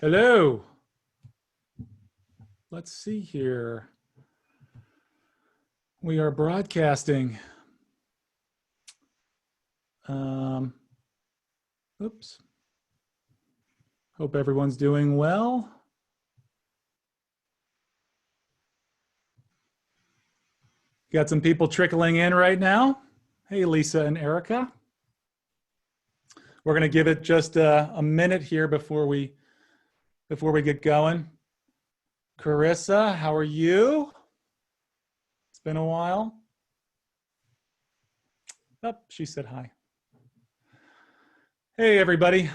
Hello. Let's see here. We are broadcasting. Oops. Hope everyone's doing well. Got some people trickling in right now. Hey, Lisa and Erica. We're going to give it just a minute here before we get going. Carissa, how are you? It's been a while. Oh, she said hi. Hey, everybody.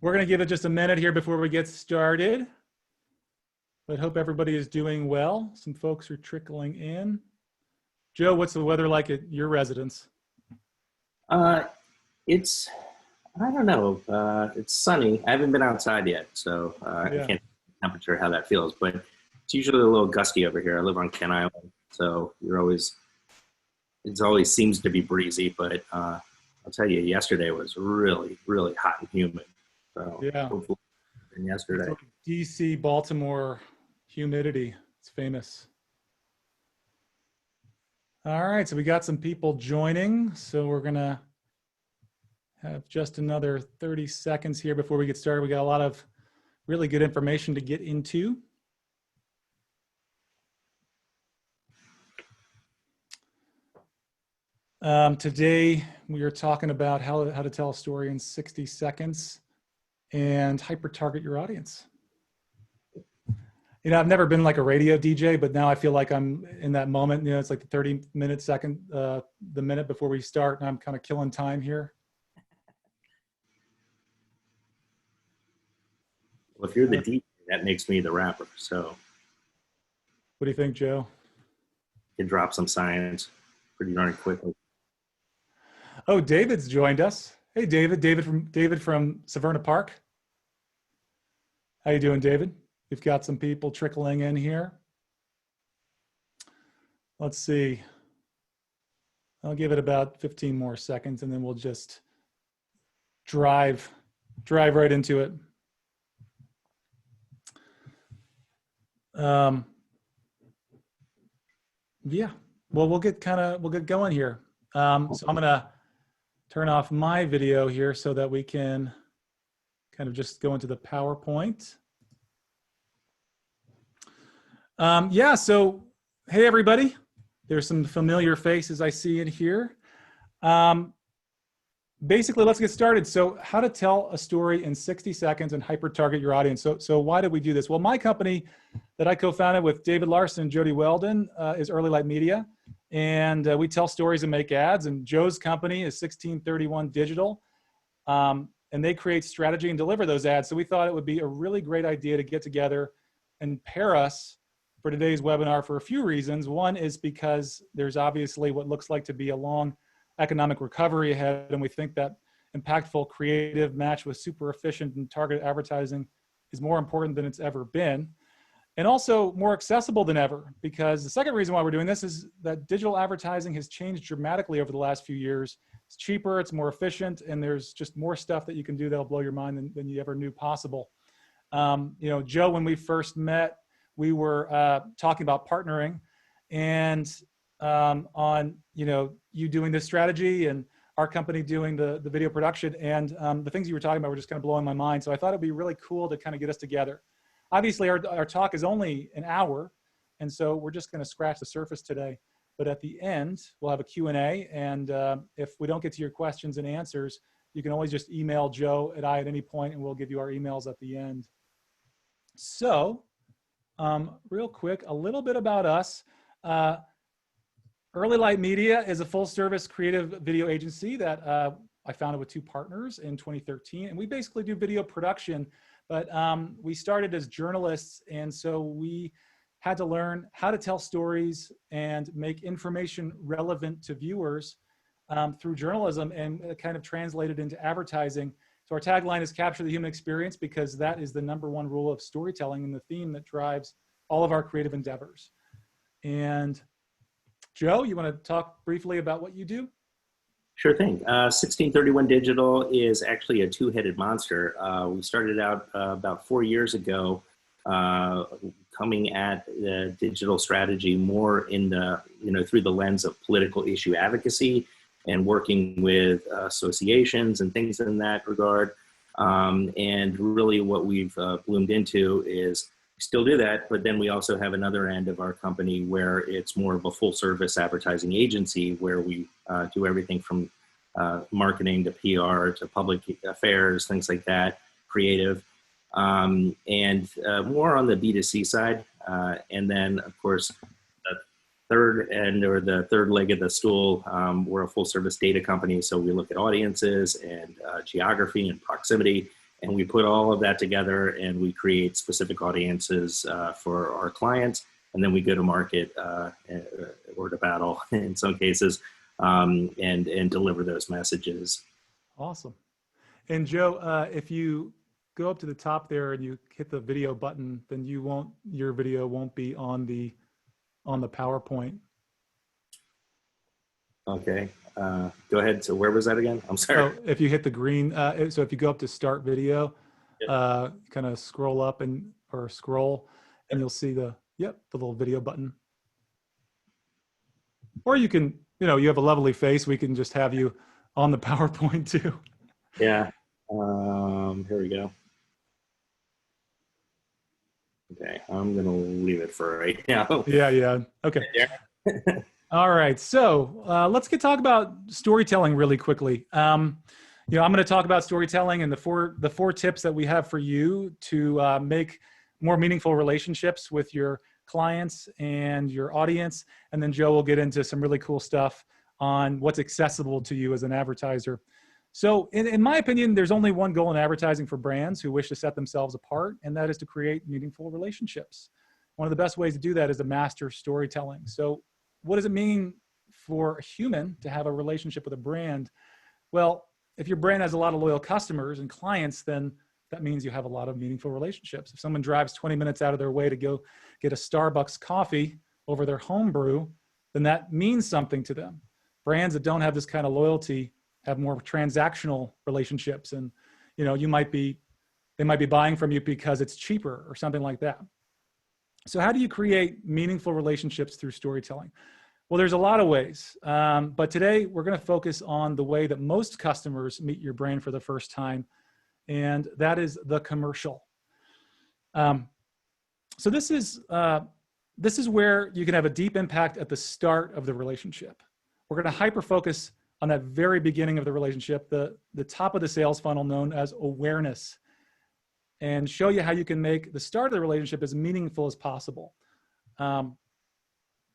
We're going to give it just a minute here before we get started. But hope everybody is doing well. Some folks are trickling in. Joe, what's the weather like at your residence? It's, I don't know, it's sunny. I haven't been outside yet, so I can't temperature how that feels, but it's usually a little gusty over here. I live on Kent Island, so it always seems to be breezy, but I'll tell you, yesterday was really, really hot and humid. So yeah, hopefully yesterday. It's like DC, Baltimore humidity. It's famous. All right, so we got some people joining, so we're gonna have just another 30 seconds here before we get started. We got a lot of really good information to get into. Today, we are talking about how to tell a story in 60 seconds and hyper-target your audience. You know, I've never been like a radio DJ, but now I feel like I'm in that moment. You know, it's like the 30-minute second, the minute before we start, and I'm kind of killing time here. Well, if you're the DJ, that makes me the rapper, so. What do you think, Joe? You can drop some science pretty darn quickly. Oh, David's joined us. Hey, David. David from Severna Park. How you doing, David? We've got some people trickling in here. Let's see. I'll give it about 15 more seconds, and then we'll just drive right into it. Yeah. Well, we'll get going here. So I'm gonna turn off my video here so that we can kind of just go into the PowerPoint. Yeah, so hey everybody, there's some familiar faces I see in here. Basically, let's get started. So how to tell a story in 60 seconds and hyper-target your audience. So why did we do this? Well, my company that I co-founded with David Larson and Jody Weldon is Early Light Media. And we tell stories and make ads. And Joe's company is 1631 Digital. And they create strategy and deliver those ads. So we thought it would be a really great idea to get together and pair us for today's webinar for a few reasons. One is because there's obviously what looks like to be a long economic recovery ahead, and we think that impactful creative match with super efficient and targeted advertising is more important than it's ever been, and also more accessible than ever, because the second reason why we're doing this is that digital advertising has changed dramatically over the last few years. It's cheaper, it's more efficient, and there's just more stuff that you can do that'll blow your mind than you ever knew possible. You know, Joe, when we first met, we were talking about partnering, and on, you know, you doing this strategy and our company doing the video production, and the things you were talking about were just kind of blowing my mind. So I thought it'd be really cool to kind of get us together. Obviously, our talk is only an hour, and so we're just going to scratch the surface today. But at the end, we'll have a Q&A, and if we don't get to your questions and answers, you can always just email Joe and I at any point, and we'll give you our emails at the end. So, real quick, a little bit about us. Early Light Media is a full-service creative video agency that I founded with two partners in 2013, and we basically do video production, but we started as journalists, and so we had to learn how to tell stories and make information relevant to viewers through journalism, and kind of translated into advertising. So our tagline is capture the human experience, because that is the #1 rule of storytelling and the theme that drives all of our creative endeavors. And Joe, you want to talk briefly about what you do? Sure thing. 1631 Digital is actually a two-headed monster. We started out about 4 years ago, coming at the digital strategy more in the, through the lens of political issue advocacy and working with associations and things in that regard. And really what we've bloomed into is we still do that, but then we also have another end of our company where it's more of a full service advertising agency where we do everything from marketing to PR to public affairs, things like that, creative, and more on the B2C side. And then of course, the third end or the third leg of the stool, we're a full service data company. So we look at audiences and geography and proximity, and we put all of that together and we create specific audiences for our clients. And then we go to market or to battle in some cases and deliver those messages. Awesome. And Joe, if you go up to the top there and you hit the video button, then your video won't be on the PowerPoint. Okay, go ahead. So where was that again? I'm sorry. So if you hit the green, so if you go up to start video, Yep. kind of scroll up or scroll, and you'll see the little video button. Or you can, you have a lovely face. We can just have you on the PowerPoint too. Yeah. Here we go. Okay, I'm gonna leave it for right now. Yeah. Okay. All right. So let's talk about storytelling really quickly. I'm going to talk about storytelling and the four tips that we have for you to make more meaningful relationships with your clients and your audience. And then Joe will get into some really cool stuff on what's accessible to you as an advertiser. So in my opinion, there's only one goal in advertising for brands who wish to set themselves apart, and that is to create meaningful relationships. One of the best ways to do that is to master storytelling. So what does it mean for a human to have a relationship with a brand? Well, if your brand has a lot of loyal customers and clients, then that means you have a lot of meaningful relationships. If someone drives 20 minutes out of their way to go get a Starbucks coffee over their home brew, then that means something to them. Brands that don't have this kind of loyalty have more transactional relationships, and they might be buying from you because it's cheaper or something like that. So how do you create meaningful relationships through storytelling? Well, there's a lot of ways, but today we're going to focus on the way that most customers meet your brand for the first time, and that is the commercial. So this is where you can have a deep impact at the start of the relationship. We're going to hyper-focus on that very beginning of the relationship, the top of the sales funnel known as awareness, and show you how you can make the start of the relationship as meaningful as possible.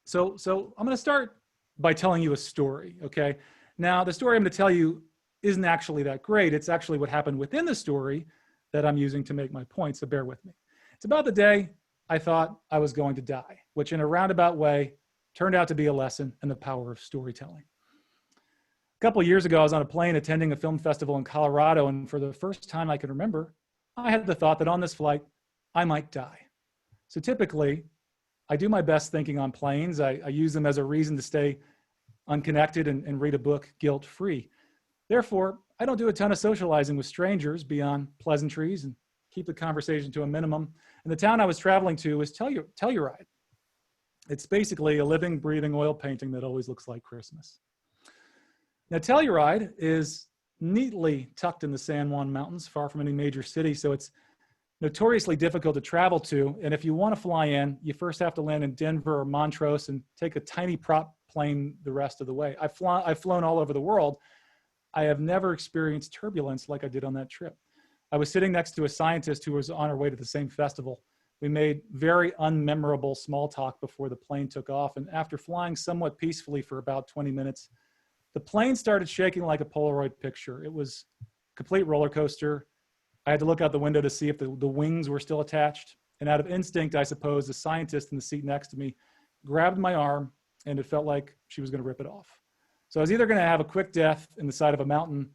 So I'm going to start by telling you a story, okay? Now, the story I'm going to tell you isn't actually that great. It's actually what happened within the story that I'm using to make my point, so bear with me. It's about the day I thought I was going to die, which in a roundabout way turned out to be a lesson in the power of storytelling. A couple of years ago, I was on a plane attending a film festival in Colorado, and for the first time I can remember, I had the thought that on this flight, I might die. So typically, I do my best thinking on planes. I use them as a reason to stay unconnected and read a book guilt-free. Therefore, I don't do a ton of socializing with strangers beyond pleasantries and keep the conversation to a minimum. And the town I was traveling to was Telluride. It's basically a living, breathing oil painting that always looks like Christmas. Now, Telluride is neatly tucked in the San Juan Mountains, far from any major city, so it's notoriously difficult to travel to. And if you want to fly in, you first have to land in Denver or Montrose and take a tiny prop plane the rest of the way. I've flown all over the world. I have never experienced turbulence like I did on that trip. I was sitting next to a scientist who was on her way to the same festival. We made very unmemorable small talk before the plane took off. And after flying somewhat peacefully for about 20 minutes, the plane started shaking like a Polaroid picture. It was a complete roller coaster. I had to look out the window to see if the wings were still attached. And out of instinct, I suppose, the scientist in the seat next to me grabbed my arm, and it felt like she was going to rip it off. So I was either going to have a quick death in the side of a mountain,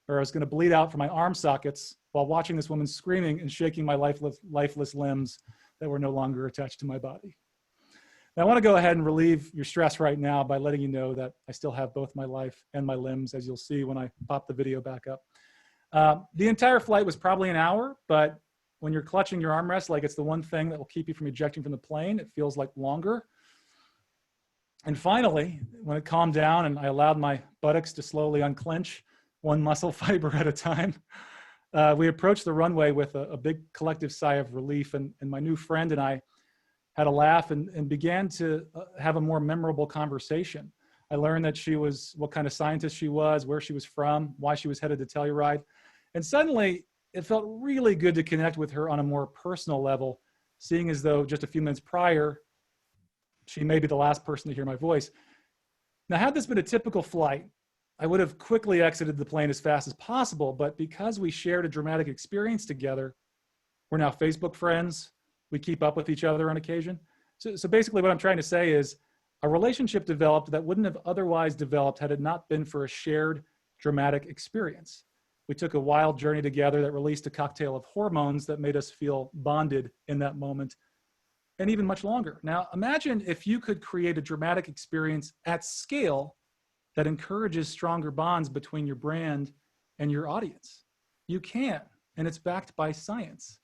or I was going to bleed out from my arm sockets while watching this woman screaming and shaking my lifeless limbs that were no longer attached to my body. Now, I want to go ahead and relieve your stress right now by letting you know that I still have both my life and my limbs, as you'll see when I pop the video back up. The entire flight was probably an hour, but when you're clutching your armrest like it's the one thing that will keep you from ejecting from the plane, it feels like longer. And finally, when it calmed down and I allowed my buttocks to slowly unclench one muscle fiber at a time, we approached the runway with a big collective sigh of relief, and my new friend and I had a laugh and began to have a more memorable conversation. I learned that she was, what kind of scientist she was, where she was from, why she was headed to Telluride. And suddenly it felt really good to connect with her on a more personal level, seeing as though just a few minutes prior, she may be the last person to hear my voice. Now, had this been a typical flight, I would have quickly exited the plane as fast as possible, but because we shared a dramatic experience together, we're now Facebook friends. We keep up with each other on occasion. So basically what I'm trying to say is a relationship developed that wouldn't have otherwise developed had it not been for a shared dramatic experience. We took a wild journey together that released a cocktail of hormones that made us feel bonded in that moment, and even much longer. Now, imagine if you could create a dramatic experience at scale that encourages stronger bonds between your brand and your audience. You can, and it's backed by science.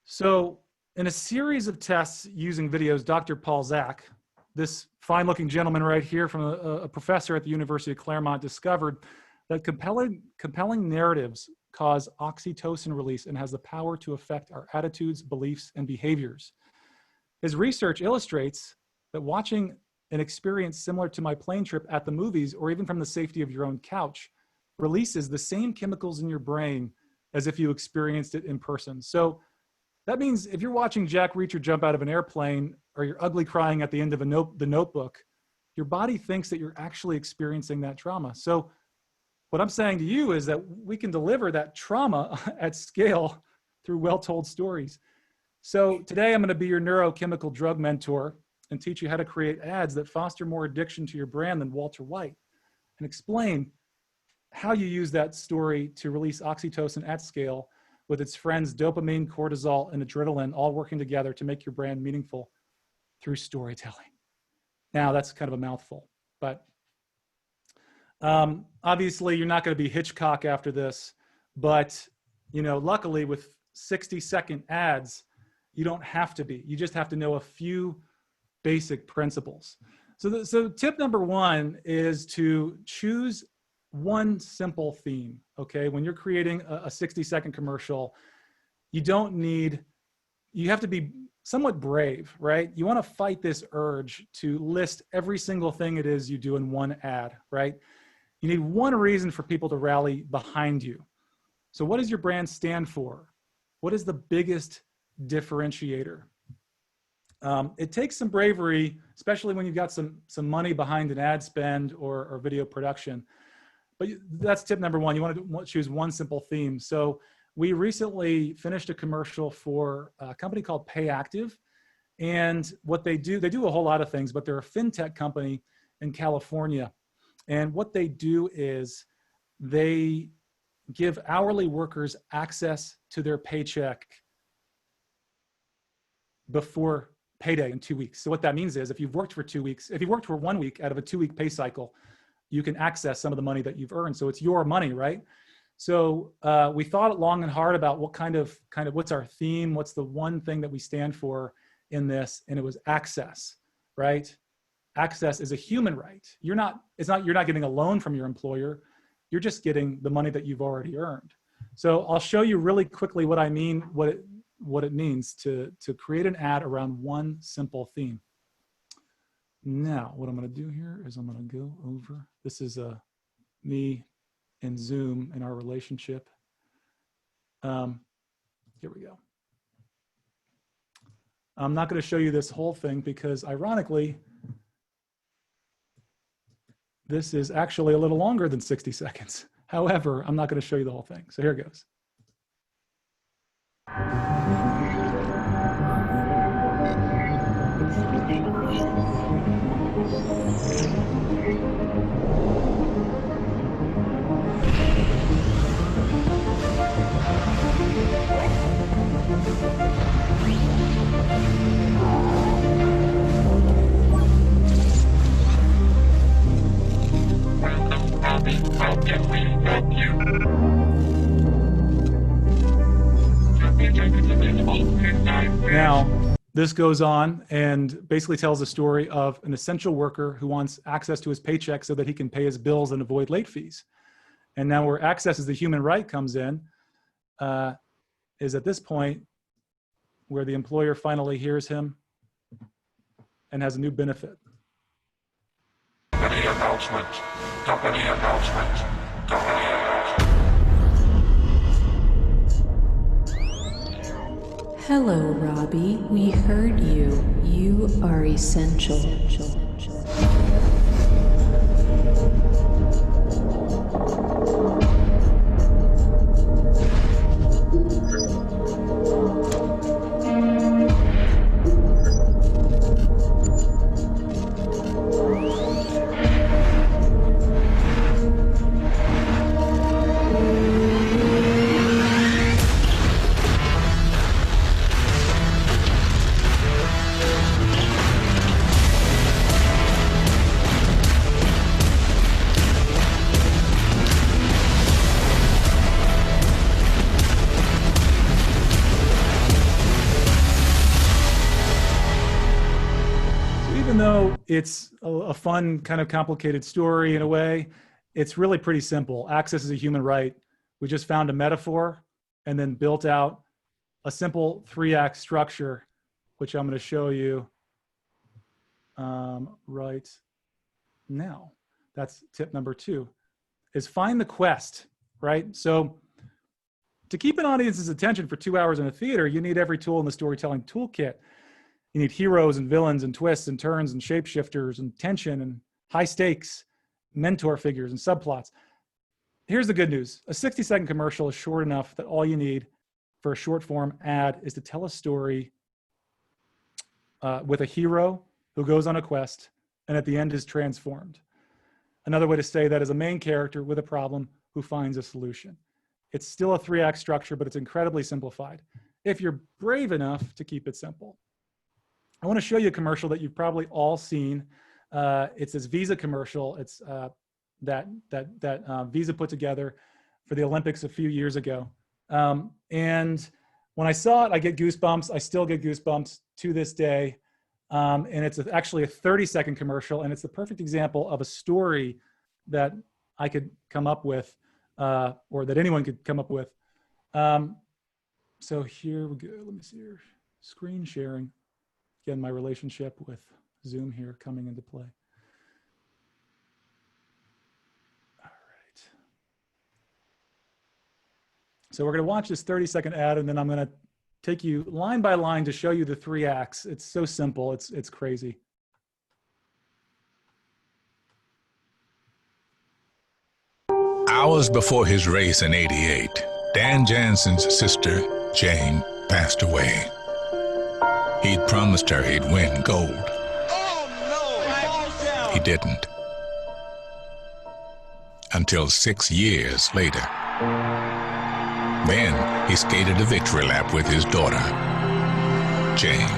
So in a series of tests using videos, Dr. Paul Zak, this fine-looking gentleman right here from a professor at the University of Claremont, discovered that compelling narratives cause oxytocin release and has the power to affect our attitudes, beliefs, and behaviors. His research illustrates that watching an experience similar to my plane trip at the movies, or even from the safety of your own couch, releases the same chemicals in your brain as if you experienced it in person. So that means if you're watching Jack Reacher jump out of an airplane, or you're ugly crying at the end of the Notebook, your body thinks that you're actually experiencing that trauma. So what I'm saying to you is that we can deliver that trauma at scale through well-told stories. So today I'm going to be your neurochemical drug mentor and teach you how to create ads that foster more addiction to your brand than Walter White, and explain how you use that story to release oxytocin at scale with its friends dopamine, cortisol, and adrenaline all working together to make your brand meaningful through storytelling. Now, that's kind of a mouthful, but obviously you're not going to be Hitchcock after this, but luckily with 60-second ads, you don't have to be. You just have to know a few basic principles. So tip number one is to choose one simple theme, okay? When you're creating a 60-second commercial, you have to be somewhat brave, right? You want to fight this urge to list every single thing it is you do in one ad, right? You need one reason for people to rally behind you. So what does your brand stand for? What is the biggest differentiator? It takes some bravery, especially when you've got some money behind an ad spend or video production. But that's tip number one. You want to choose one simple theme. So we recently finished a commercial for a company called PayActive. And what they do a whole lot of things, but they're a fintech company in California. And what they do is they give hourly workers access to their paycheck before payday in 2 weeks. So what that means is if you've worked for 2 weeks, if you worked for 1 week out of a 2-week pay cycle, you can access some of the money that you've earned. So it's your money, right? So we thought long and hard about what kind of what's our theme, what's the one thing that we stand for in this, and it was access, right? Access is a human right. You're not getting a loan from your employer. You're just getting the money that you've already earned. So I'll show you really quickly what I mean, what it means to create an ad around one simple theme. Now, what I'm going to do here is I'm going to go over. This is me and Zoom in our relationship. Here we go. I'm not going to show you this whole thing because, ironically, this is actually a little longer than 60 seconds. However, I'm not going to show you the whole thing. So here it goes. Now, this goes on and basically tells the story of an essential worker who wants access to his paycheck so that he can pay his bills and avoid late fees. And now where access as the human right comes in is at this point where the employer finally hears him and has a new benefit. Company announcement. Company announcement. Company announcement. Hello, Robbie. We heard you. You are essential. It's a fun, kind of complicated story in a way. It's really pretty simple. Access is a human right. We just found a metaphor and then built out a simple 3-act structure, which I'm going to show you right now. That's tip number 2, is find the quest, right? So to keep an audience's attention for 2 hours in a theater, you need every tool in the storytelling toolkit. You need heroes and villains and twists and turns and shapeshifters and tension and high stakes, mentor figures and subplots. Here's the good news. A 60-second commercial is short enough that all you need for a short form ad is to tell a story with a hero who goes on a quest and at the end is transformed. Another way to say that is a main character with a problem who finds a solution. It's still a 3-act structure, but it's incredibly simplified if you're brave enough to keep it simple. I want to show you a commercial that you've probably all seen. It's this Visa commercial. It's that Visa put together for the Olympics a few years ago. And when I saw it, I get goosebumps. I still get goosebumps to this day. And it's actually a 30-second commercial, and it's the perfect example of a story that I could come up with, or that anyone could come up with. So here we go. Let me see here. Screen sharing. Again, my relationship with Zoom here coming into play. All right. So we're going to watch this 30-second ad, and then I'm going to take you line by line to show you the 3 acts. It's so simple. It's crazy. Hours before his race in '88, Dan Jansen's sister, Jane, passed away. He'd promised her he'd win gold. Oh, no. He didn't. Until 6 years later. Then he skated a victory lap with his daughter, Jane.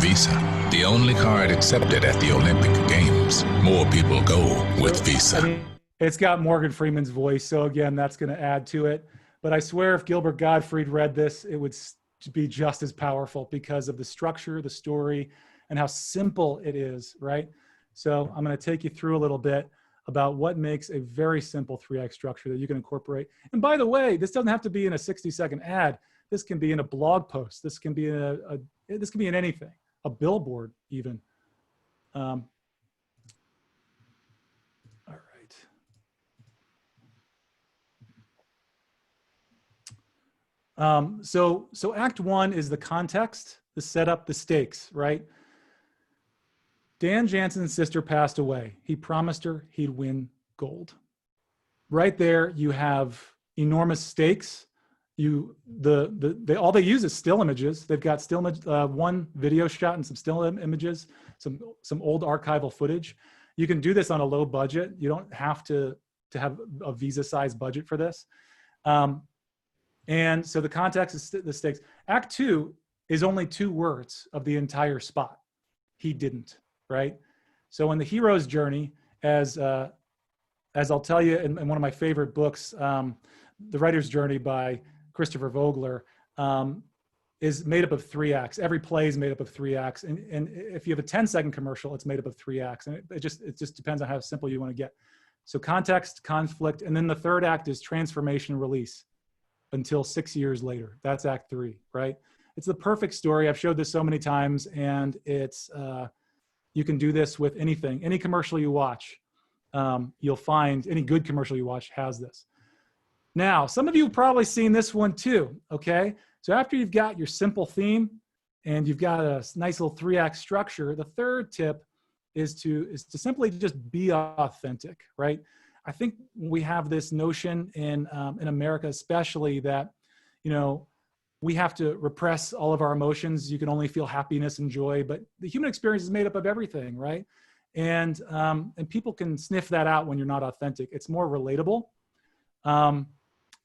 Visa, the only card accepted at the Olympic Games. More people go with Visa. I mean, it's got Morgan Freeman's voice, so again, that's going to add to it. But I swear if Gilbert Gottfried read this, it would be just as powerful because of the structure, the story, and how simple it is, right? So I'm going to take you through a little bit about what makes a very simple 3-act structure that you can incorporate. And by the way, this doesn't have to be in a 60-second ad. This can be in a blog post. This can be in this can be in anything, a billboard even. All right. So Act 1 is the context, the setup, the stakes, right? Dan Jansen's sister passed away. He promised her he'd win gold. Right there, you have enormous stakes. All they use is still images. They've got still one video shot and some still images, some old archival footage. You can do this on a low budget. You don't have to have a Visa-sized budget for this. And so the context is the stakes. Act 2 is only 2 words of the entire spot. He didn't, right? So in the hero's journey, as I'll tell you in one of my favorite books, The Writer's Journey by Christopher Vogler, is made up of 3 acts. Every play is made up of 3 acts. And if you have a 10-second commercial, it's made up of 3 acts. And it just depends on how simple you want to get. So context, conflict, and then the 3rd act is transformation and release until 6 years later. That's act 3, right? It's the perfect story. I've showed this so many times, and it's, you can do this with anything. Any commercial you watch, you'll find any good commercial you watch has this. Now, some of you have probably seen this one too, okay? So after you've got your simple theme and you've got a nice little 3-act structure, the 3rd tip is to simply just be authentic, right? I think we have this notion in America especially that, you know, we have to repress all of our emotions. You can only feel happiness and joy, but the human experience is made up of everything, right? And people can sniff that out when you're not authentic. It's more relatable.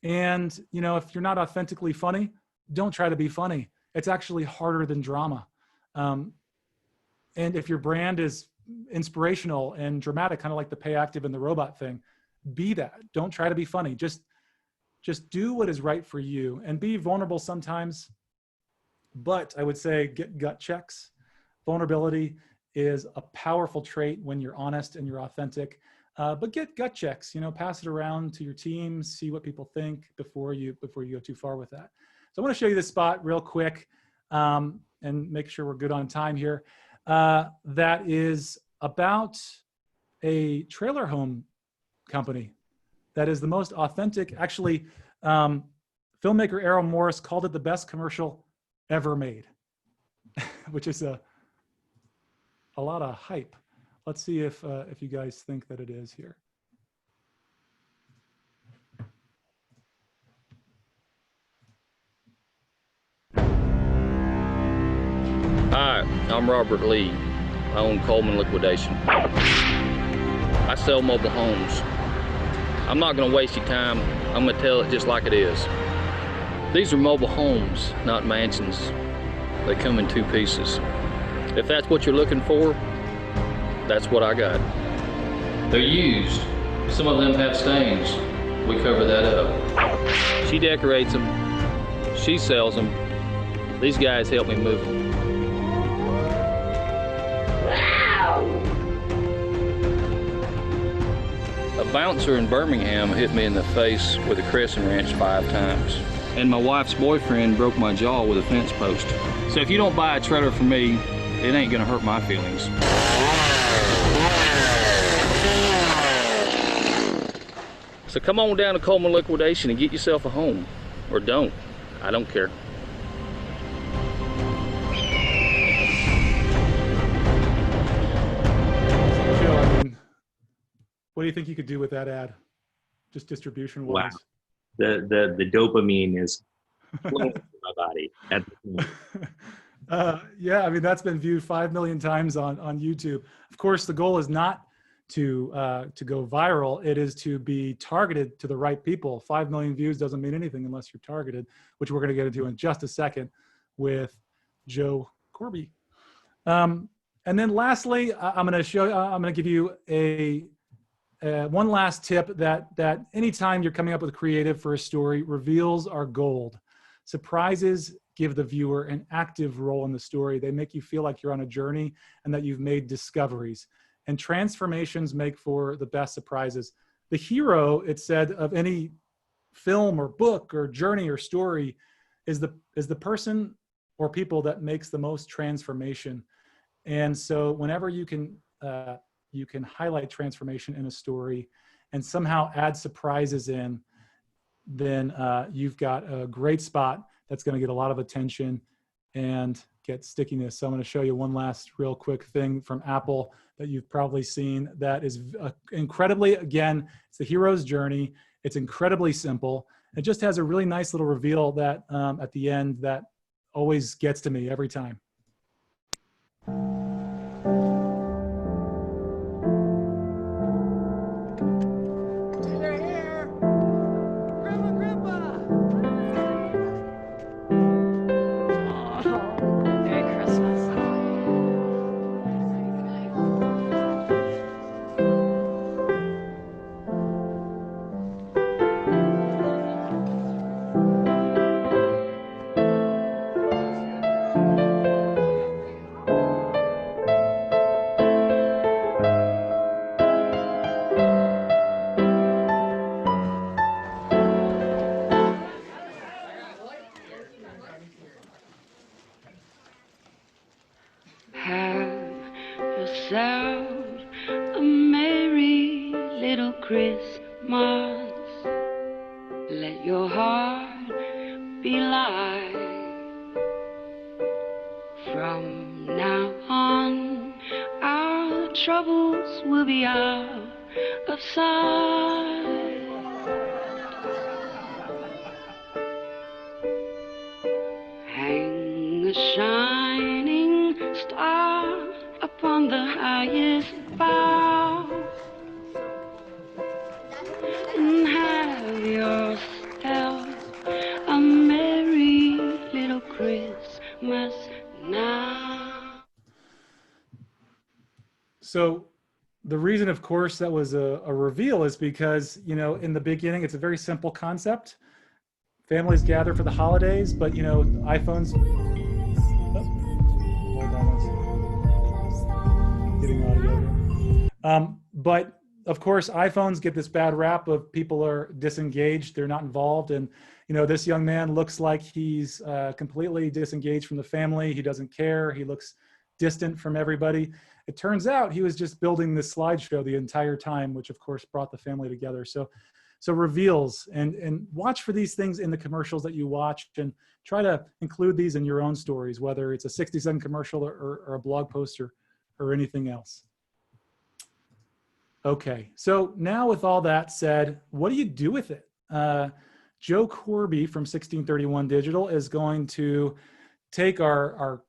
And, you know, if you're not authentically funny, don't try to be funny. It's actually harder than drama. And if your brand is inspirational and dramatic, kind of like the pay active and the robot thing, be that. Don't try to be funny. Just do what is right for you and be vulnerable sometimes. But I would say get gut checks. Vulnerability is a powerful trait when you're honest and you're authentic. But get gut checks, you know, pass it around to your team, see what people think before you go too far with that. So I want to show you this spot real quick and make sure we're good on time here. That is about a trailer home company that is the most authentic. Actually, filmmaker Errol Morris called it the best commercial ever made, which is a lot of hype. Let's see if you guys think that it is here. Hi, I'm Robert Lee. I own Coleman Liquidation. I sell mobile homes. I'm not going to waste your time. I'm going to tell it just like it is. These are mobile homes, not mansions. They come in 2 pieces. If that's what you're looking for, that's what I got. They're used. Some of them have stains. We cover that up. She decorates them. She sells them. These guys help me move them. A bouncer in Birmingham hit me in the face with a crescent wrench 5 times. And my wife's boyfriend broke my jaw with a fence post. So if you don't buy a trailer from me, it ain't gonna hurt my feelings. So come on down to Coleman Liquidation and get yourself a home. Or don't. I don't care. Joe, I mean, what do you think you could do with that ad? Just distribution wise. Wow. The dopamine is flowing through my body at the moment. Yeah, I mean, that's been viewed 5 million times on YouTube. Of course, the goal is not to go viral. It is to be targeted to the right people. 5 million views doesn't mean anything unless you're targeted, which we're going to get into in just a second with Joe Corbe. And then lastly, I'm going to give you one last tip that anytime you're coming up with creative for a story, reveals are gold. Surprises give the viewer an active role in the story. They make you feel like you're on a journey and that you've made discoveries. And transformations make for the best surprises. The hero, it said, of any film or book or journey or story is the person or people that makes the most transformation. And so whenever you can highlight transformation in a story and somehow add surprises in, then you've got a great spot that's going to get a lot of attention and get stickiness. So I'm going to show you one last real quick thing from Apple that you've probably seen that is incredibly, again, it's the hero's journey. It's incredibly simple. It just has a really nice little reveal that at the end that always gets to me every time. Let your heart be light. From now on, our troubles will be out of sight. Hang a shining star upon the highest bough, and have yourself a merry little Christmas now. So the reason, of course, that was a reveal is because, you know, in the beginning, it's a very simple concept. Families gather for the holidays, but, you know, iPhones. Oh, hold on one second. Getting audio here. But of course, iPhones get this bad rap of people are disengaged, they're not involved. And, you know, this young man looks like he's completely disengaged from the family. He doesn't care. He looks distant from everybody. It turns out he was just building this slideshow the entire time, which of course brought the family together. So reveals, and watch for these things in the commercials that you watch, and try to include these in your own stories, whether it's a 60-second commercial or a blog post or anything else. Okay, so now with all that said, what do you do with it? Joe Corbe from 1631 Digital is going to take our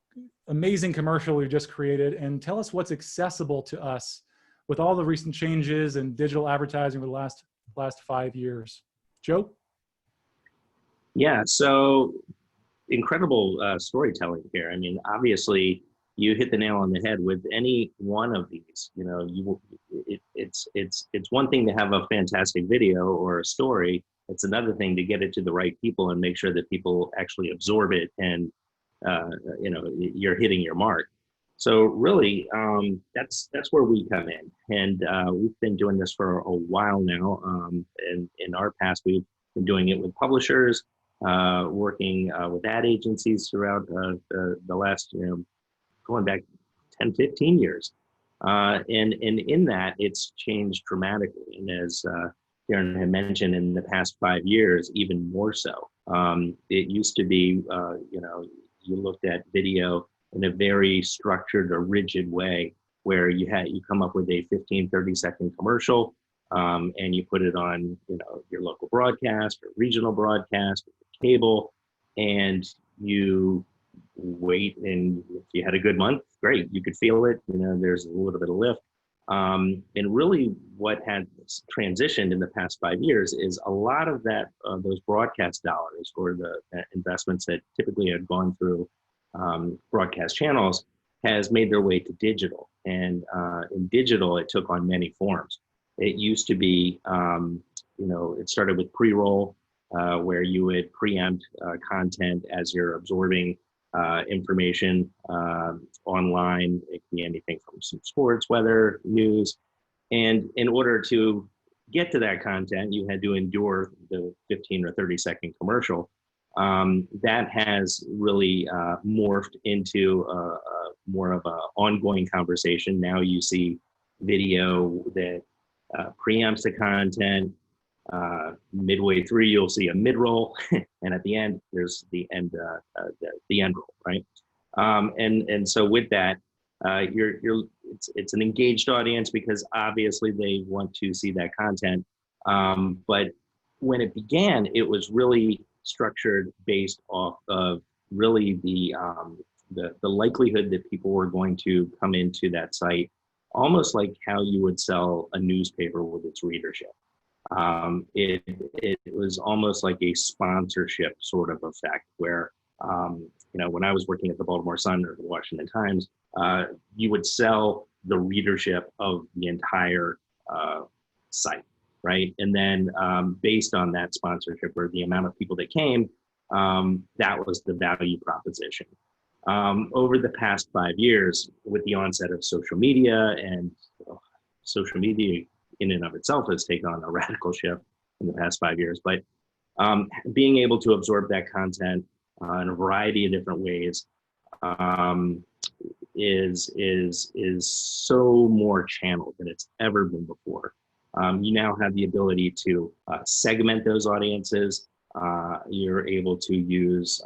amazing commercial we just created and tell us what's accessible to us with all the recent changes in digital advertising over the last 5 years. Joe? Yeah, so incredible storytelling here. I mean, obviously, you hit the nail on the head with any one of these. You know, it's one thing to have a fantastic video or a story. It's another thing to get it to the right people and make sure that people actually absorb it, and you know, you're hitting your mark. So really, that's where we come in, and we've been doing this for a while now. And in our past, we've been doing it with publishers, working with ad agencies throughout the last, you know, going back 10, 15 years. And in that, it's changed dramatically. And as Darren had mentioned, in the past 5 years, even more so. It used to be, you know, you looked at video in a very structured or rigid way, where you come up with a 15, 30-second commercial, and you put it on, you know, your local broadcast or regional broadcast, or cable, and you wait, and if you had a good month, great, you could feel it, you know, there's a little bit of lift. And really what had transitioned in the past 5 years is a lot of that, those broadcast dollars, or the investments that typically had gone through broadcast channels, has made their way to digital. And in digital, it took on many forms. It used to be, you know, it started with pre-roll, where you would preempt content as you're absorbing information online. It can be anything from some sports, weather, news. And in order to get to that content, you had to endure the 15 or 30-second commercial. That has really morphed into more of an ongoing conversation. Now you see video that preempts the content. Midway through, you'll see a mid-roll, and at the end, there's the end roll, right? And so with that, it's an engaged audience, because obviously they want to see that content. But when it began, it was really structured based off of really the likelihood that people were going to come into that site, almost like how you would sell a newspaper with its readership. It was almost like a sponsorship sort of effect, where, you know, when I was working at the Baltimore Sun or the Washington Times, you would sell the readership of the entire site, right? And then based on that sponsorship, or the amount of people that came, that was the value proposition. Over the past 5 years, with the onset of social media, and social media in and of itself has taken on a radical shift in the past 5 years, but being able to absorb that content in a variety of different ways is so more channeled than it's ever been before. You now have the ability to segment those audiences. You're able to use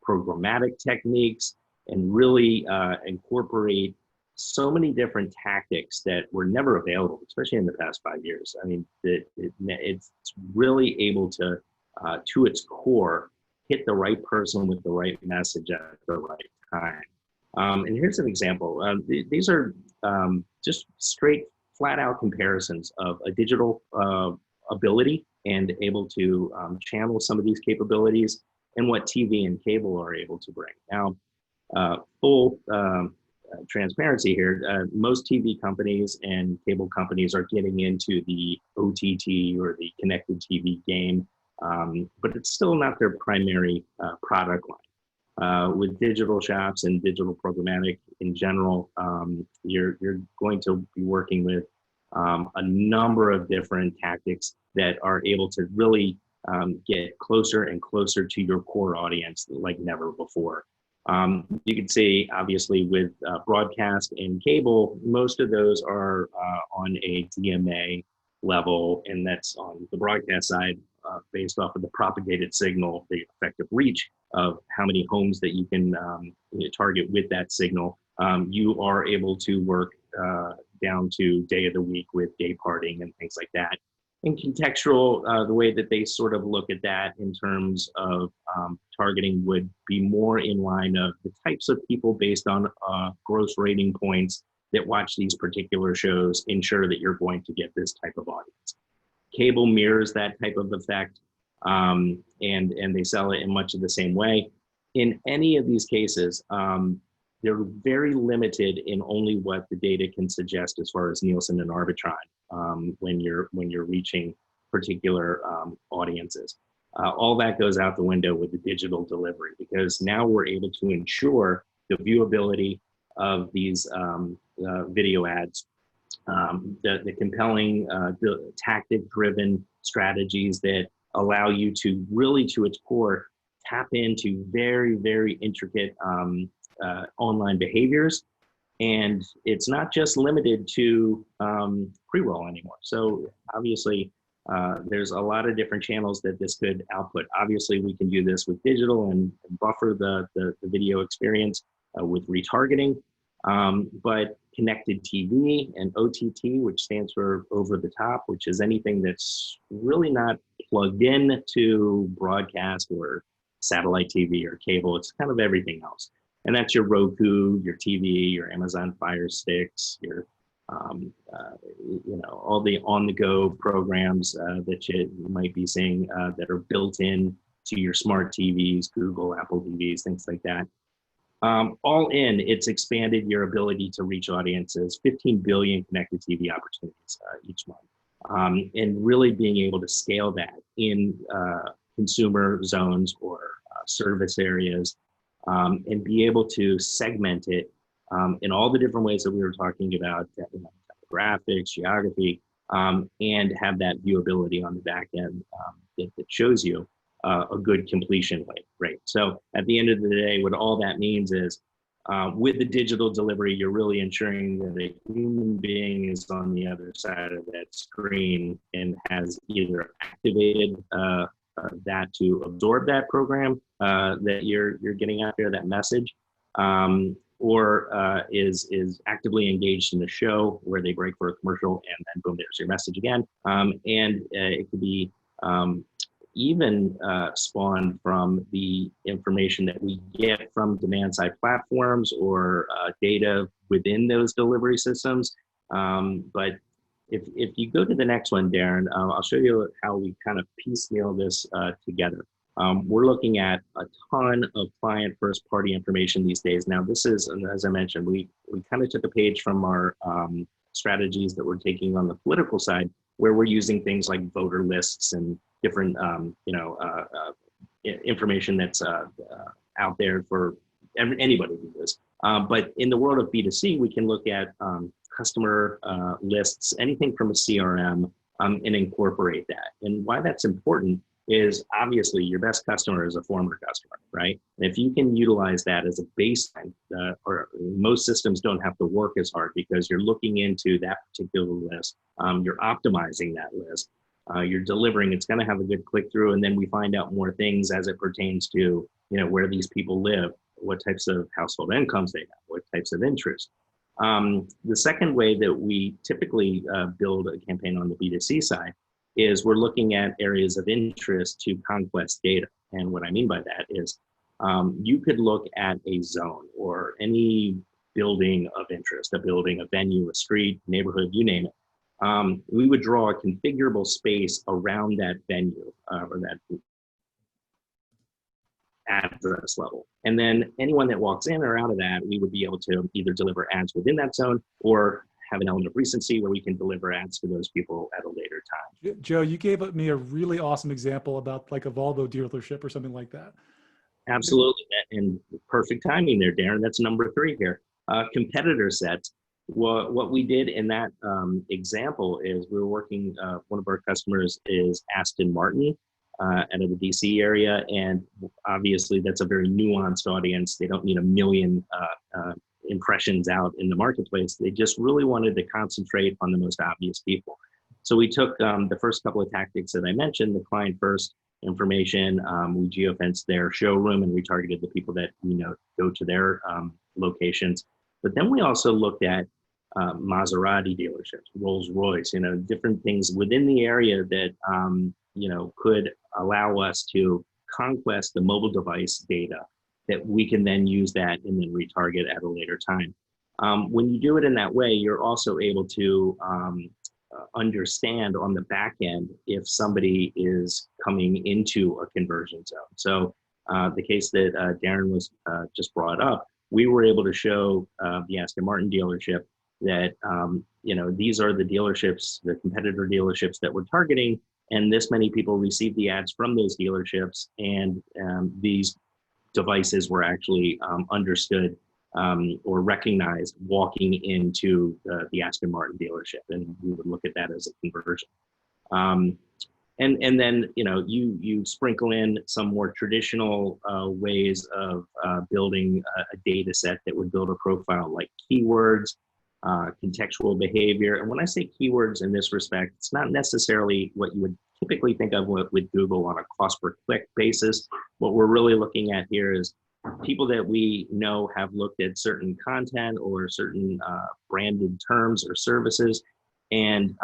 programmatic techniques and really incorporate so many different tactics that were never available, especially in the past 5 years. I mean, it's really able to its core, hit the right person with the right message at the right time. And here's an example. These are just straight, flat out comparisons of a digital ability and able to channel some of these capabilities and what TV and cable are able to bring. Now, full transparency here, most TV companies and cable companies are getting into the OTT or the connected TV game, but it's still not their primary product line. With digital shops and digital programmatic in general, you're going to be working with a number of different tactics that are able to really get closer and closer to your core audience like never before. You can see, obviously, with broadcast and cable, most of those are on a DMA level, and that's on the broadcast side based off of the propagated signal, the effective reach of how many homes that you can target with that signal. You are able to work down to day of the week with day parting and things like that. And contextual, the way that they sort of look at that in terms of targeting would be more in line of the types of people based on gross rating points that watch these particular shows, ensure that you're going to get this type of audience. Cable mirrors that type of effect, and they sell it in much of the same way. In any of these cases, they're very limited in only what the data can suggest as far as Nielsen and Arbitron when you're reaching particular audiences. All that goes out the window with the digital delivery, because now we're able to ensure the viewability of these video ads, the compelling, the tactic-driven strategies that allow you to really, to its core, tap into very, very intricate online behaviors. And it's not just limited to pre-roll anymore. So obviously, there's a lot of different channels that this could output. Obviously, we can do this with digital and buffer the video experience with retargeting. But connected TV and OTT, which stands for over the top, which is anything that's really not plugged in to broadcast or satellite TV or cable. It's kind of everything else. And that's your Roku, your TV, your Amazon Fire Sticks, your all the on-the-go programs that you might be seeing that are built in to your smart TVs, Google, Apple TVs, things like that. All in, it's expanded your ability to reach audiences, 15 billion connected TV opportunities each month, and really being able to scale that in consumer zones or service areas, and be able to segment it in all the different ways that we were talking about, graphics, geography, and have that viewability on the back end that shows you a good completion rate. So at the end of the day, what all that means is with the digital delivery, you're really ensuring that a human being is on the other side of that screen and has either activated that to absorb that program that you're getting out there, that message, or is actively engaged in the show where they break for a commercial and then boom, there's your message again. And it could be even spawned from the information that we get from demand side platforms or data within those delivery systems. But if you go to the next one, Darren, I'll show you how we kind of piecemeal this together. We're looking at a ton of client first party information these days. Now this is, as I mentioned, we kind of took a page from our strategies that we're taking on the political side, where we're using things like voter lists and different information that's out there for anybody to do this. But in the world of B2C, we can look at customer lists, anything from a CRM, and incorporate that. And why that's important is obviously your best customer is a former customer. right? And if you can utilize that as a baseline, or most systems don't have to work as hard because you're looking into that particular list, you're optimizing that list, you're delivering, it's going to have a good click through, and then we find out more things as it pertains to, where these people live, what types of household incomes they have, what types of interests. The second way that we typically build a campaign on the B2C side is we're looking at areas of interest to conquest data. And what I mean by that is you could look at a zone or any building of interest, a building, a venue, a street, neighborhood, you name it. We would draw a configurable space around that venue or that address level. And then anyone that walks in or out of that, we would be able to either deliver ads within that zone or have an element of recency where we can deliver ads to those people at a later time. Joe, you gave me a really awesome example about like a Volvo dealership or something like that. Absolutely, and perfect timing there, Darren. That's number 3 here. Competitor sets. Well, what we did in that example is we were working, one of our customers is Aston Martin out of the DC area, and obviously that's a very nuanced audience. They don't need a million impressions out in the marketplace. They just really wanted to concentrate on the most obvious people. So we took the first couple of tactics that I mentioned, the client first information, we geofenced their showroom and retargeted the people that we know go to their locations. But then we also looked at Maserati dealerships, Rolls Royce, different things within the area that, could allow us to conquest the mobile device data that we can then use that and then retarget at a later time. When you do it in that way, you're also able to understand on the back end if somebody is coming into a conversion zone. So the case that Darren was just brought up, we were able to show the Aston Martin dealership that these are the dealerships, the competitor dealerships that we're targeting, and this many people received the ads from those dealerships, and these devices were actually understood or recognized walking into the Aston Martin dealership, and we would look at that as a conversion. And then you sprinkle in some more traditional ways of building a data set that would build a profile, like keywords, contextual behavior. And when I say keywords in this respect, it's not necessarily what you would typically think of with Google on a cost per click basis. What we're really looking at here is people that we know have looked at certain content or certain branded terms or services and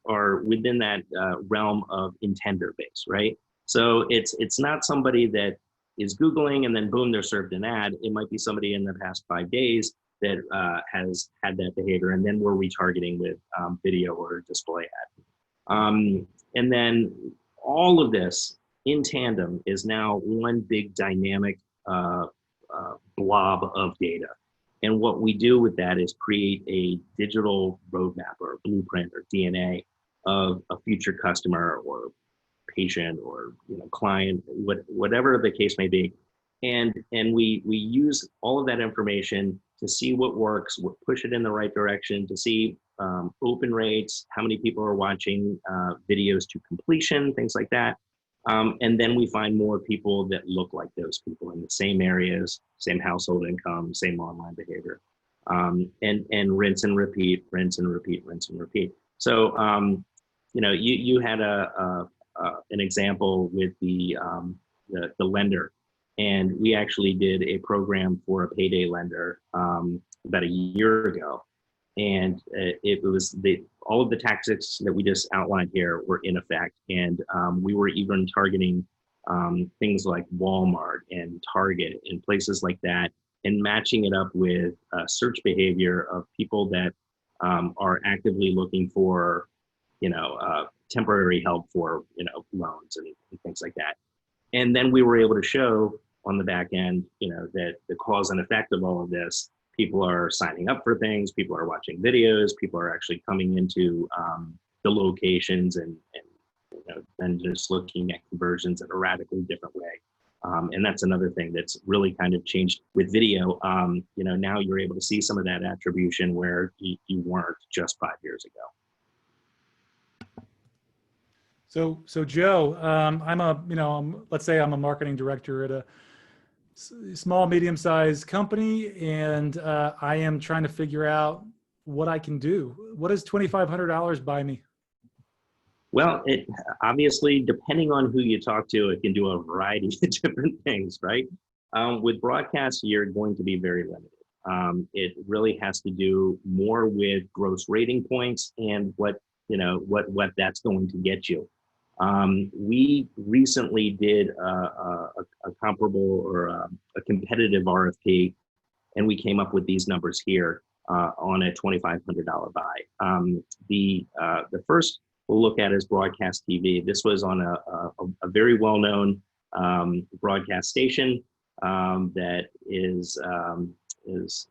are within that realm of intender base, right? So it's not somebody that is Googling and then boom, they're served an ad. It might be somebody in the past 5 days that has had that behavior, and then we're retargeting with video or display ad. And then all of this in tandem is now one big dynamic blob of data. And what we do with that is create a digital roadmap or a blueprint or DNA of a future customer or patient or client, whatever the case may be. And we use all of that information to see what works, push it in the right direction, to see open rates, how many people are watching videos to completion, things like that. And then we find more people that look like those people in the same areas, same household income, same online behavior, and rinse and repeat, rinse and repeat, rinse and repeat. So, you had an example with the lender, and we actually did a program for a payday lender about a year ago. And it was all of the tactics that we just outlined here were in effect. And we were even targeting things like Walmart and Target and places like that, and matching it up with search behavior of people that are actively looking for, temporary help for, loans and things like that. And then we were able to show on the back end, that the cause and effect of all of this, people are signing up for things, people are watching videos, people are actually coming into the locations and then just looking at conversions in a radically different way. And that's another thing that's really kind of changed with video. Now you're able to see some of that attribution where you weren't just 5 years ago. So Joe, let's say I'm a marketing director at small, medium-sized company, and I am trying to figure out what I can do. What does $2,500 buy me? Well, it obviously, depending on who you talk to, it can do a variety of different things, right? With broadcast, you're going to be very limited. It really has to do more with gross rating points and what that's going to get you. We recently did a comparable or a competitive RFP, and we came up with these numbers here on a $2,500 buy. The first we'll look at is broadcast TV. This was on a very well-known broadcast station that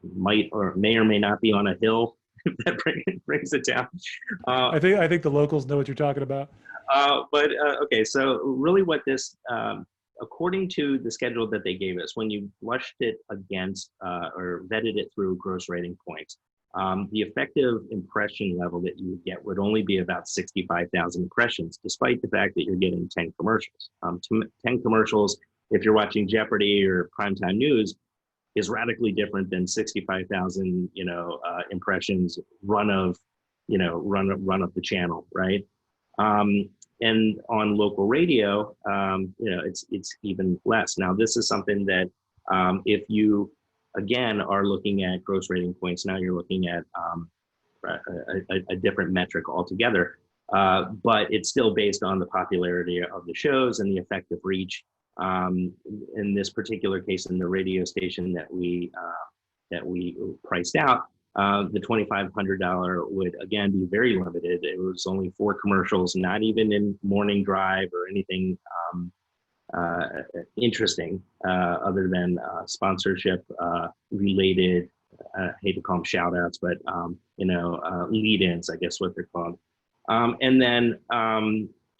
may or may not be on a hill that brings it down. I think the locals know what you're talking about. Okay, so really what this, according to the schedule that they gave us, when you flushed it against or vetted it through gross rating points, the effective impression level that you would get would only be about 65,000 impressions, despite the fact that you're getting 10 commercials. 10 commercials, if you're watching Jeopardy or primetime news, is radically different than 65,000, impressions run of the channel, right? And on local radio, it's even less. Now, this is something that if you, again, are looking at gross rating points, now you're looking at a different metric altogether. But it's still based on the popularity of the shows and the effective reach. In this particular case, in the radio station that we priced out, the $2,500 would again be very limited. It was only 4 commercials, not even in morning drive or anything interesting other than sponsorship related. I hate to call them shout outs, but lead-ins, I guess what they're called. And then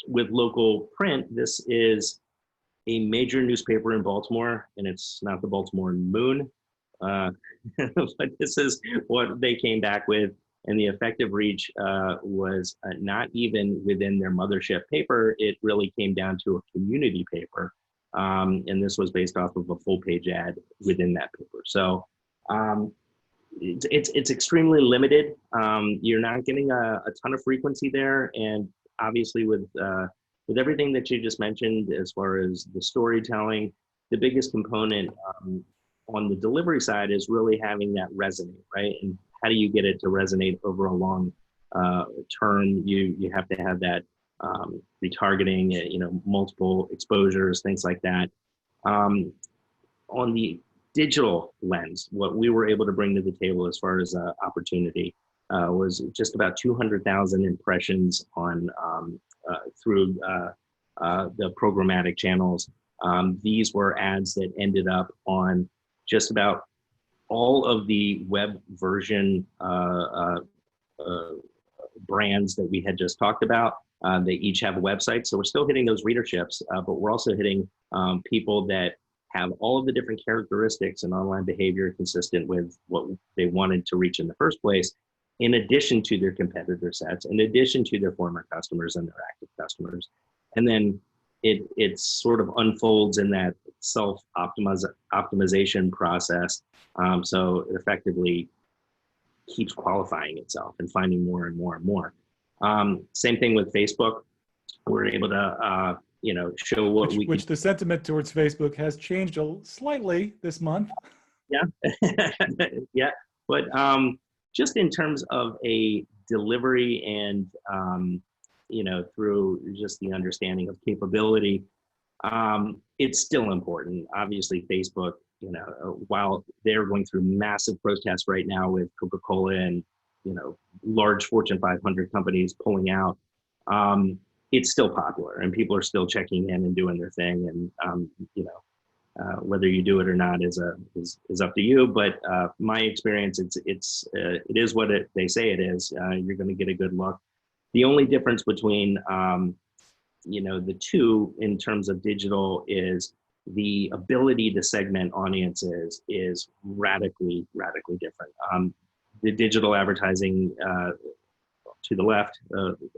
with local print, this is a major newspaper in Baltimore, and it's not the Baltimore Moon, but this is what they came back with, and the effective reach was not even within their mothership paper. It really came down to a community paper, and this was based off of a full-page ad within that paper. So it's extremely limited. You're not getting a ton of frequency there, and obviously with everything that you just mentioned, as far as the storytelling, the biggest component on the delivery side is really having that resonate, right? And how do you get it to resonate over a long term? You have to have that retargeting, multiple exposures, things like that. On the digital lens, what we were able to bring to the table as far as opportunity was just about 200,000 impressions on through the programmatic channels. These were ads that ended up on just about all of the web version brands that we had just talked about. They each have a website, so we're still hitting those readerships, but we're also hitting people that have all of the different characteristics and online behavior consistent with what they wanted to reach in the first place, in addition to their competitor sets, in addition to their former customers and their active customers. And then it sort of unfolds in that self-optimization process. So it effectively keeps qualifying itself and finding more and more and more. Same thing with Facebook. We're able to show what which the sentiment towards Facebook has changed slightly this month. Yeah, yeah. But just in terms of a delivery and through just the understanding of capability, it's still important. Obviously, Facebook, while they're going through massive protests right now with Coca-Cola and large Fortune 500 companies pulling out, it's still popular and people are still checking in and doing their thing. And whether you do it or not is up to you. But my experience, it is what they say it is. You're going to get a good look. The only difference between the two in terms of digital is the ability to segment audiences is radically different. The digital advertising to the left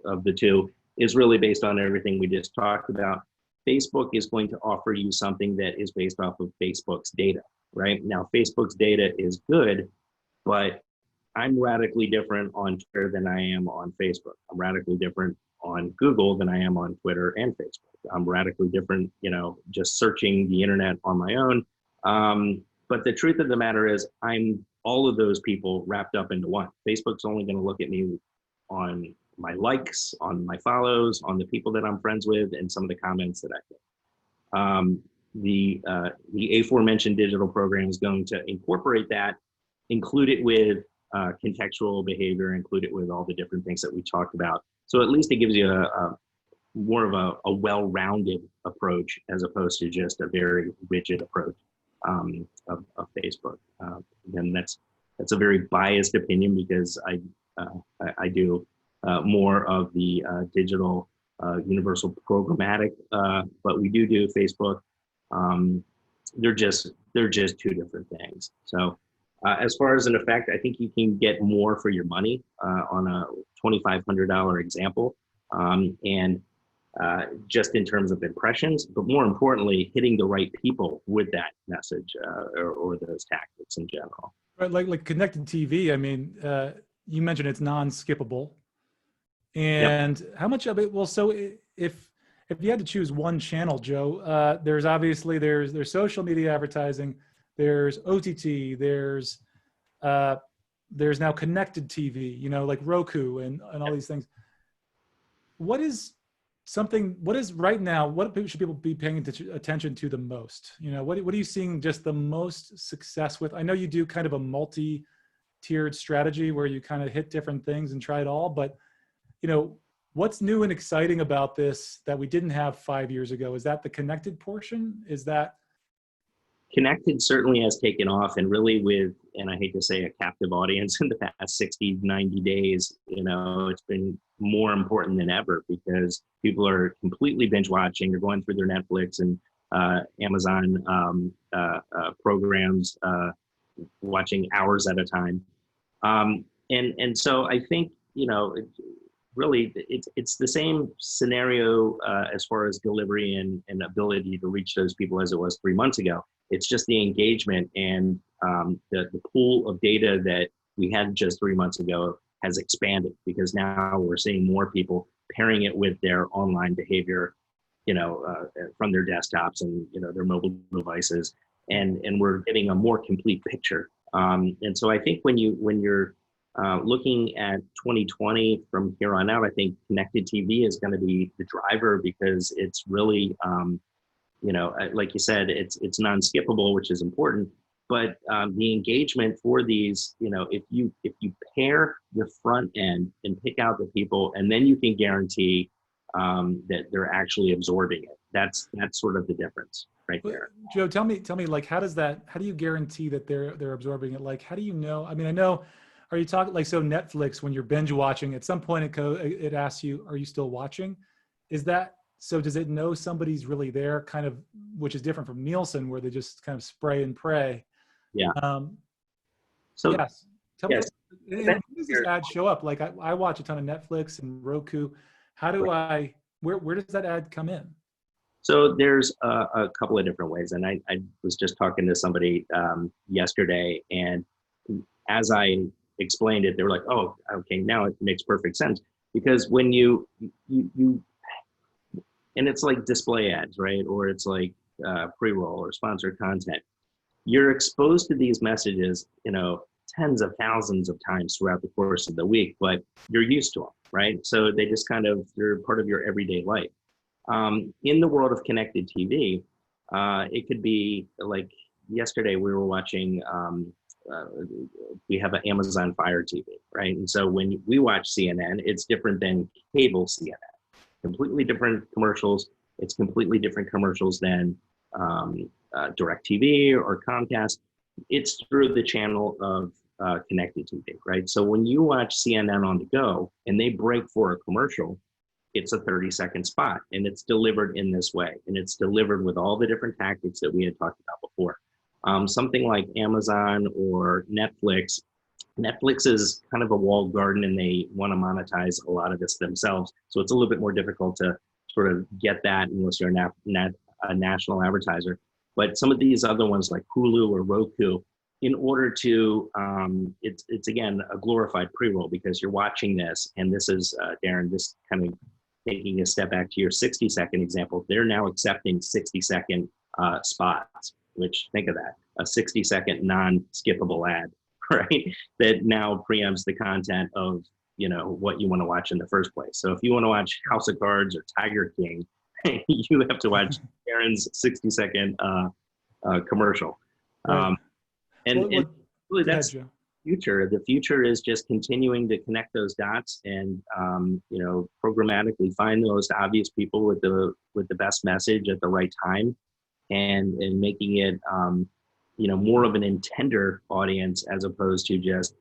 of the two is really based on everything we just talked about. Facebook is going to offer you something that is based off of Facebook's data, right? Now, Facebook's data is good, but I'm radically different on Twitter than I am on Facebook. I'm radically different on Google than I am on Twitter and Facebook. I'm radically different, just searching the internet on my own. But the truth of the matter is I'm all of those people wrapped up into one. Facebook's only going to look at me on my likes, on my follows, on the people that I'm friends with, and some of the comments that I make. The aforementioned digital program is going to incorporate that, include it with contextual behavior, include it with all the different things that we talked about. So at least it gives you a more of a well-rounded approach as opposed to just a very rigid approach of Facebook. And that's a very biased opinion because I do more of the digital universal programmatic, but we do Facebook. They're just two different things. So as far as an effect, I think you can get more for your money on a $2,500 example, and just in terms of impressions, but more importantly, hitting the right people with that message or those tactics in general. Right, like connected TV. I mean, you mentioned it's non-skippable, and how much of it? Well, so if you had to choose one channel, Joe, there's obviously there's social media advertising, there's OTT, there's now connected TV, like Roku and all these things. What is right now, what should people be paying attention to the most? What are you seeing just the most success with? I know you do kind of a multi-tiered strategy where you kind of hit different things and try it all, but what's new and exciting about this that we didn't have 5 years ago? Is that the connected portion? Is that Connected certainly has taken off, and really with, and I hate to say, a captive audience in the past 60, 90 days, it's been more important than ever because people are completely binge watching. They're going through their Netflix and Amazon programs, watching hours at a time. And so I think, really it's the same scenario as far as delivery and ability to reach those people as it was 3 months ago. It's just the engagement and the pool of data that we had just 3 months ago has expanded because now we're seeing more people pairing it with their online behavior, from their desktops and their mobile devices, and we're getting a more complete picture. And so I think when you're looking at 2020 from here on out, I think connected TV is going to be the driver because it's really like you said, it's non-skippable, which is important. But the engagement for these, if you pair the front end and pick out the people, and then you can guarantee that they're actually absorbing it. That's sort of the difference right there. Joe, tell me, like, how do you guarantee that they're absorbing it? Like, how do you know? I mean, I know. Are you talking like, so Netflix, when you're binge watching, at some point it asks you, are you still watching? Is that, so does it know somebody's really there, kind of, which is different from Nielsen where they just kind of spray and pray? Yeah. So yes. Tell me, how does this ad show up? Like I watch a ton of Netflix and Roku. How do where does that ad come in? So there's a couple of different ways. And I was just talking to somebody yesterday, and as I explained it, they were like, oh, okay, now it makes perfect sense. Because when you and it's like display ads, right? Or it's like pre-roll or sponsored content. You're exposed to these messages, tens of thousands of times throughout the course of the week, but you're used to them, right? So they just they're part of your everyday life. In the world of connected TV, it could be like yesterday we were watching, we have an Amazon Fire TV, right? And so when we watch CNN, it's different than cable CNN. Completely different commercials. It's completely different commercials than DirecTV or Comcast. It's through the channel of connected TV, right? So when you watch CNN on the go and they break for a commercial, it's a 30-second spot, and it's delivered in this way, and it's delivered with all the different tactics that we had talked about before. Something like Amazon or Netflix. Netflix is kind of a walled garden, and they want to monetize a lot of this themselves. So it's a little bit more difficult to sort of get that unless you're a national advertiser. But some of these other ones like Hulu or Roku, in order to, it's again a glorified pre-roll because you're watching this, and this is, Darren, this kind of taking a step back to your 60-second example, they're now accepting 60-second spots, which, think of that, a 60-second non-skippable ad, right? That now preempts the content of, what you want to watch in the first place. So if you want to watch House of Cards or Tiger King, you have to watch Darren's 60-second commercial. Right. And really that's the future. The future is just continuing to connect those dots and, programmatically find those obvious people with the best message at the right time, and making it, more of an intender audience as opposed to just,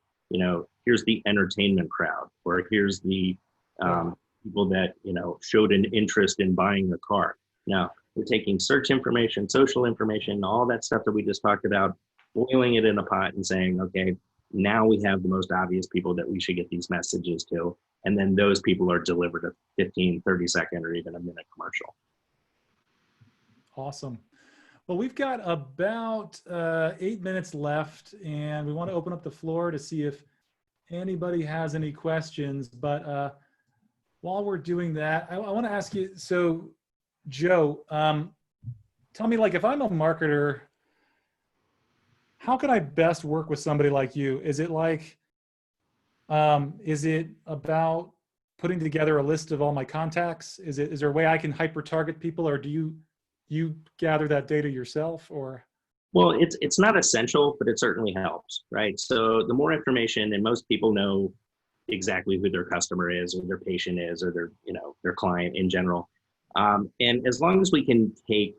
here's the entertainment crowd, or here's the people that, showed an interest in buying a car. Now, we're taking search information, social information, all that stuff that we just talked about, boiling it in a pot and saying, okay, now we have the most obvious people that we should get these messages to. And then those people are delivered a 15, 30-second, or even a minute commercial. Awesome. Well, we've got about 8 minutes left, and we want to open up the floor to see if anybody has any questions. But while we're doing that, I want to ask you, so Joe, tell me, like, if I'm a marketer, how can I best work with somebody like you? Is it like, is it about putting together a list of all my contacts? Is there a way I can hyper target people, or do you gather that data yourself, or? Well, it's not essential, but it certainly helps, right? So the more information, and most people know exactly who their customer is, or their patient is, or their client in general. And as long as we can take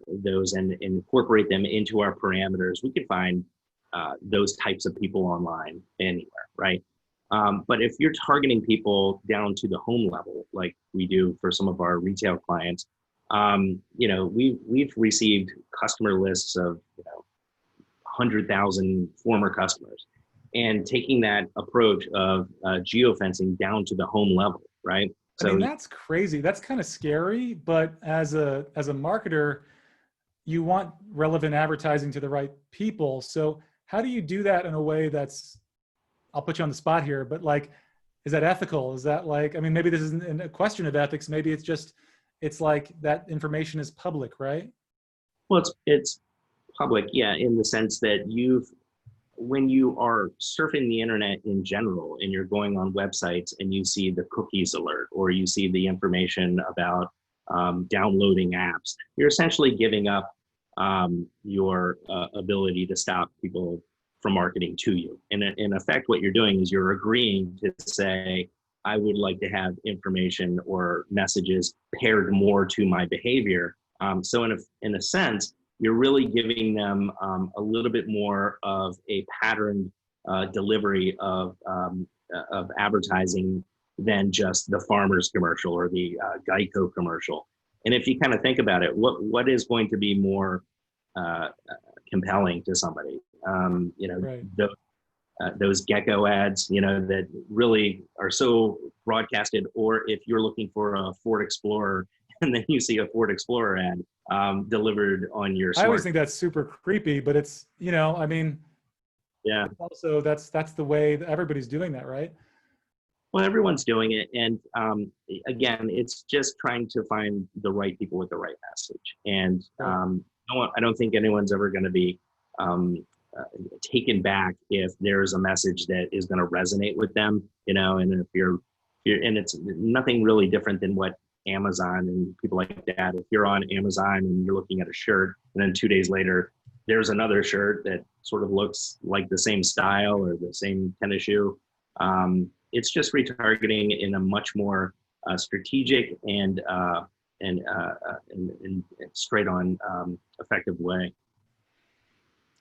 those and incorporate them into our parameters, we can find those types of people online anywhere, right? But if you're targeting people down to the home level, like we do for some of our retail clients, we've received customer lists of 100,000 former customers, and taking that approach of geofencing down to the home level, right? So, I mean, that's crazy. That's kind of scary, but as a marketer, you want relevant advertising to the right people. So how do you do that in a way that's, I'll put you on the spot here, but like, is that ethical? Is that like, I mean, maybe this isn't a question of ethics. Maybe it's just, it's like that information is public, right? Well, it's public, yeah, in the sense that when you are surfing the internet in general and you're going on websites and you see the cookies alert, or you see the information about downloading apps, you're essentially giving up your ability to stop people from marketing to you. And in effect, what you're doing is you're agreeing to say, I would like to have information or messages paired more to my behavior. So in a sense, you're really giving them a little bit more of a patterned delivery of advertising than just the farmer's commercial or the Geico commercial. And if you kind of think about it, what is going to be more compelling to somebody? Right. Those gecko ads, that really are so broadcasted, or if you're looking for a Ford Explorer and then you see a Ford Explorer ad delivered on your smart. I always think that's super creepy, but it's, I mean, yeah. Also, that's the way that everybody's doing that, right? Well, everyone's doing it. And again, it's just trying to find the right people with the right message. And I don't think anyone's ever going to be taken back if there's a message that is going to resonate with them, and if you're and it's nothing really different than what Amazon and people like that, if you're on Amazon and you're looking at a shirt and then 2 days later there's another shirt that sort of looks like the same style or the same tennis shoe, it's just retargeting in a much more strategic and straight on effective way.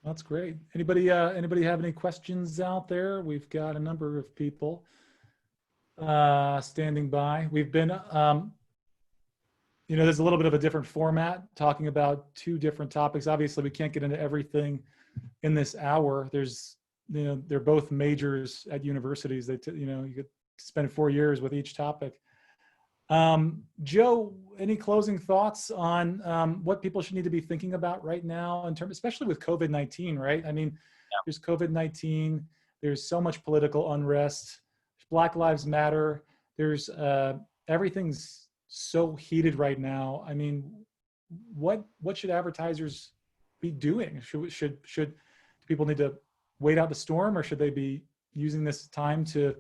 That's great. Anybody have any questions out there? We've got a number of people standing by. We've been, there's a little bit of a different format, talking about two different topics. Obviously, we can't get into everything in this hour. They're both majors at universities. You could spend 4 years with each topic. Joe, any closing thoughts on what people should need to be thinking about right now in terms, especially with COVID-19, right? I mean, there's COVID-19, there's so much political unrest, Black Lives Matter, there's everything's so heated right now. I mean, what should advertisers be doing? Should do people need to wait out the storm, or should they be using this time to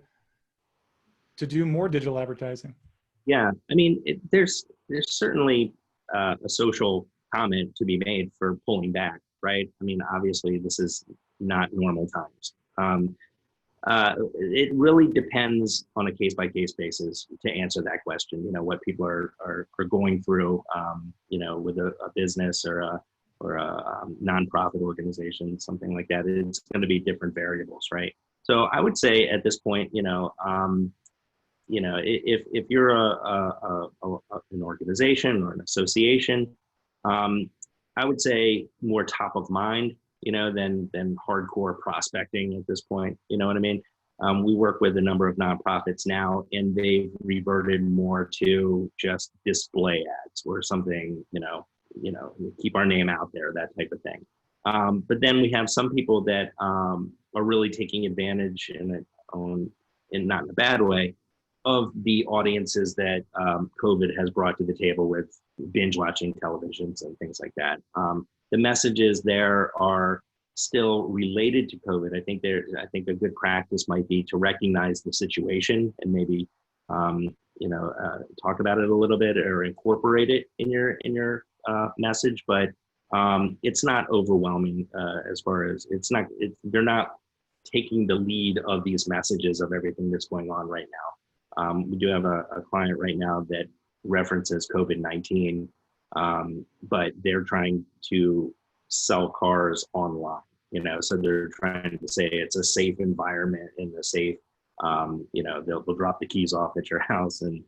do more digital advertising? Yeah, I mean, there's certainly a social comment to be made for pulling back, right? I mean, obviously, this is not normal times. It really depends on a case-by-case basis to answer that question. You know, what people are going through, you know, with a business or a nonprofit organization, something like that. It's going to be different variables, right? So I would say at this point, you know, if you're an organization or an association, I would say more top of mind, you know, than hardcore prospecting at this point. You know what I mean? We work with a number of nonprofits now, and they've reverted more to just display ads or something, you know, keep our name out there, that type of thing. But then we have some people that are really taking advantage not in a bad way, of the audiences that COVID has brought to the table with binge watching televisions and things like that. The messages there are still related to COVID. I think a good practice might be to recognize the situation and maybe talk about it a little bit or incorporate it in your message. But it's not overwhelming as far as they're not taking the lead of these messages of everything that's going on right now. We do have a client right now that references COVID-19, but they're trying to sell cars online, you know, so they're trying to say it's a safe environment and a safe, they'll drop the keys off at your house and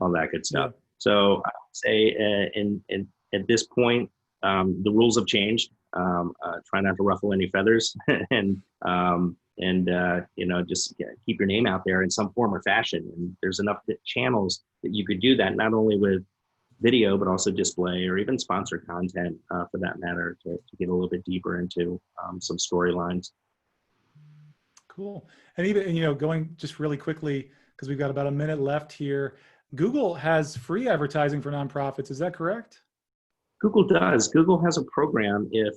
all that good stuff. Yeah. So I would say at this point, the rules have changed. Try not to ruffle any feathers and just keep your name out there in some form or fashion. And there's enough channels that you could do that, not only with video, but also display or even sponsored content for that matter, to get a little bit deeper into some storylines. Cool. And even, going just really quickly, because we've got about a minute left here, Google has free advertising for nonprofits. Is that correct? Google does. Google has a program, if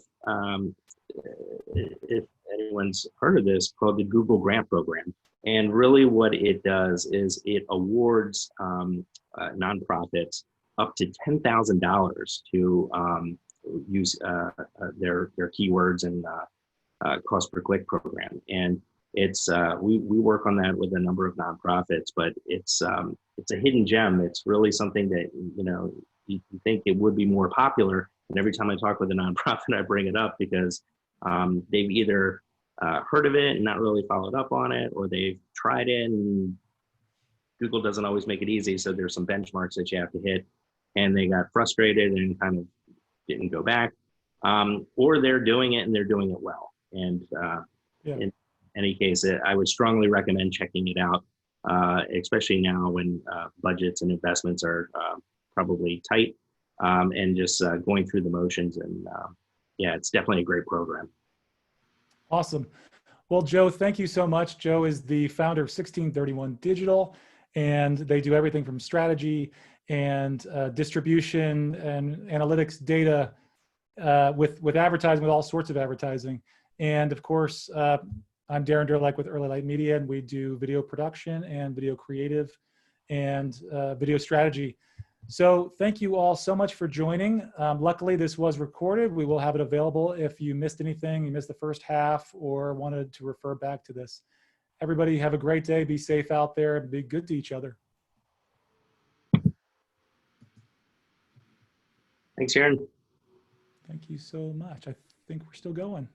anyone's heard of this, called the Google Grant Program. And really what it does is it awards nonprofits up to $10,000 to use their keywords and cost per click program. And it's we work on that with a number of nonprofits, but it's a hidden gem. It's really something that you think it would be more popular. And every time I talk with a nonprofit, I bring it up because they've either heard of it and not really followed up on it, or they've tried it and Google doesn't always make it easy. So there's some benchmarks that you have to hit, and they got frustrated and kind of didn't go back. Or they're doing it and they're doing it well. And in any case, I would strongly recommend checking it out, especially now when budgets and investments are probably tight, and just going through the motions. And it's definitely a great program. Awesome. Well, Joe, thank you so much. Joe is the founder of 1631 Digital, and they do everything from strategy and distribution and analytics data with advertising, with all sorts of advertising. And of course, I'm Darren Durlike with Early Light Media, and we do video production and video creative and video strategy. So thank you all so much for joining. Luckily, this was recorded. We will have it available if you missed anything, you missed the first half, or wanted to refer back to this. Everybody have a great day. Be safe out there and be good to each other. Thanks, Aaron. Thank you so much. I think we're still going.